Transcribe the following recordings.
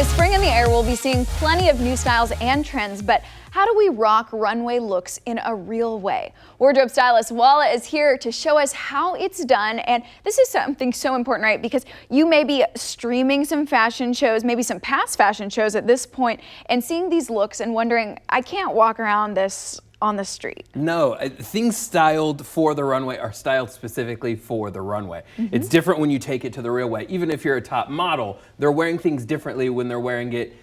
With spring in the air, we'll be seeing plenty of new styles and trends, but how do we rock runway looks in a real way? Wardrobe stylist Wlaa is here to show us how it's done, and this is something so important, right? Because you may be streaming some fashion shows, maybe some past fashion shows at this point, and seeing these looks and wondering, I can't walk around this on the street. No, things styled for the runway are styled specifically for the runway. It's different when you take it to the real way. Even if you're a top model, they're wearing things differently when they're wearing it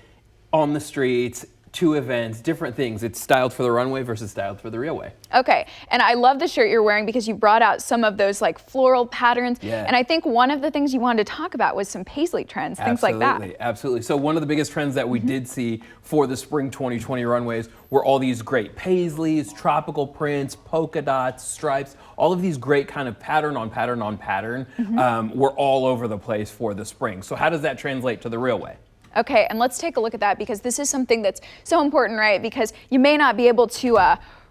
on the streets, to events, different things. It's styled for the runway versus styled for the real way. Okay, and I love the shirt you're wearing because you brought out some of those like floral patterns. Yeah. And I think one of the things you wanted to talk about was some paisley trends, things like that. Absolutely. So one of the biggest trends that we did see for the spring 2020 runways were all these great paisleys, tropical prints, polka dots, stripes, all of these great kind of pattern on pattern on pattern were all over the place for the spring. So how does that translate to the real way? Okay, and let's take a look at that because this is something that's so important, right? Because you may not be able to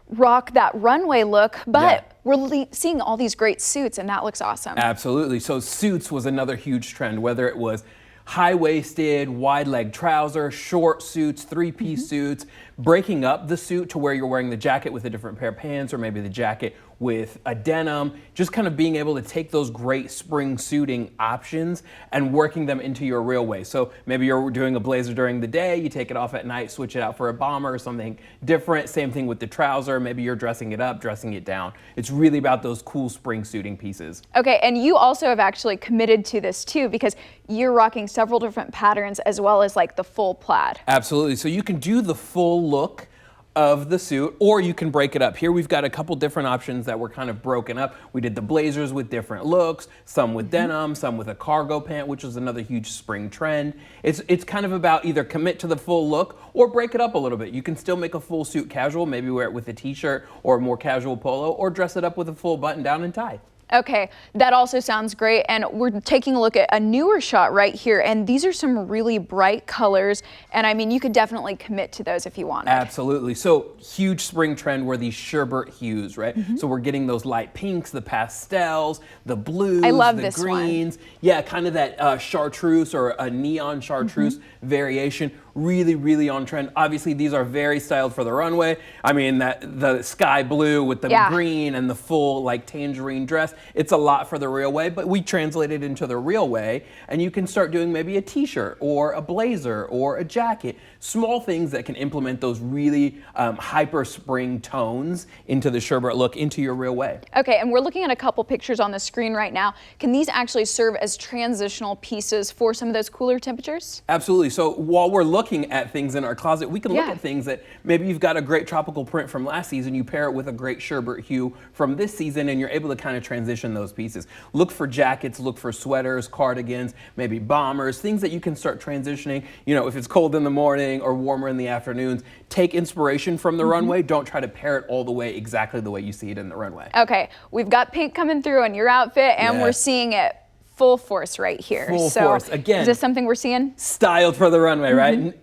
rock that runway look, but we're seeing all these great suits and that looks awesome. Absolutely. So suits was another huge trend, whether it was high-waisted, wide-leg trousers, short suits, three-piece suits, breaking up the suit to where you're wearing the jacket with a different pair of pants or maybe the jacket with a denim, just kind of being able to take those great spring suiting options and working them into your real way. So maybe you're doing a blazer during the day, you take it off at night, switch it out for a bomber or something different. Same thing with the trouser. Maybe you're dressing it up, dressing it down. It's really about those cool spring suiting pieces. Okay, and you also have actually committed to this too because you're rocking several different patterns as well as like the full plaid. Absolutely. So you can do the full look of the suit, or you can break it up. Here we've got a couple different options that were kind of broken up. We did the blazers with different looks, some with denim, some with a cargo pant, which is another huge spring trend. It's kind of about either commit to the full look or break it up a little bit. You can still make a full suit casual, maybe wear it with a t-shirt or a more casual polo, or dress it up with a full button down and tie. Okay, that also sounds great. And we're taking a look at a newer shot right here. And these are some really bright colors. And I mean, you could definitely commit to those if you wanted. Absolutely. So huge spring trend were these sherbet hues, right? So we're getting those light pinks, the pastels, the blues, I love the this greens. Yeah, kind of that chartreuse or a neon chartreuse variation. Really, really on trend. Obviously, these are very styled for the runway. I mean, the sky blue with the green and the full like tangerine dress. It's a lot for the real way, but we translate it into the real way, and you can start doing maybe a t-shirt or a blazer or a jacket. Small things that can implement those really hyper spring tones into the sherbet look, into your real way. Okay, and we're looking at a couple pictures on the screen right now. Can these actually serve as transitional pieces for some of those cooler temperatures? Absolutely. So while we're looking at things in our closet, we can look at things that maybe you've got a great tropical print from last season, you pair it with a great sherbet hue from this season, and you're able to kind of transition those pieces. Look for jackets, look for sweaters, cardigans, maybe bombers, things that you can start transitioning. You know, if it's cold in the morning or warmer in the afternoons, take inspiration from the runway. Don't try to pair it all the way exactly the way you see it in the runway. Okay, we've got pink coming through on your outfit, and we're seeing it full force right here. Full force. Again, is this something we're seeing? Styled for the runway, right?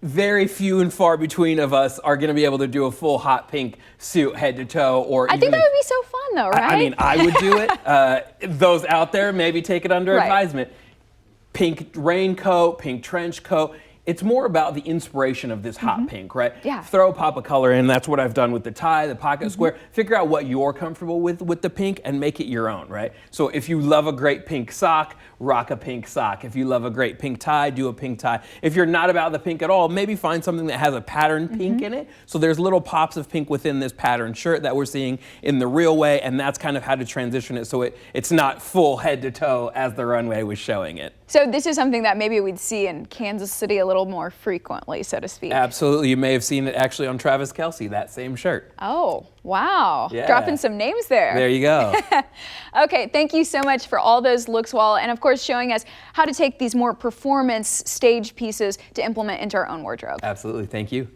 Very few and far between of us are going to be able to do a full hot pink suit head to toe. Or I think that would be so fun though, right? I mean, I would do it. Those out there, maybe take it under advisement. Pink raincoat, pink trench coat. It's more about the inspiration of this hot pink, right? Yeah. Throw a pop of color in. That's what I've done with the tie, the pocket square. Figure out what you're comfortable with the pink and make it your own, right? So if you love a great pink sock, rock a pink sock. If you love a great pink tie, do a pink tie. If you're not about the pink at all, maybe find something that has a patterned pink in it. So there's little pops of pink within this patterned shirt that we're seeing in the real way, and that's kind of how to transition it so it's not full head to toe as the runway was showing it. So this is something that maybe we'd see in Kansas City a little more frequently, so to speak. Absolutely. You may have seen it actually on Travis Kelce, that same shirt. Oh, wow. Yeah. Dropping some names there. There you go. Okay, thank you so much for all those looks, Wlaa, and of course showing us how to take these more performance stage pieces to implement into our own wardrobe. Absolutely. Thank you.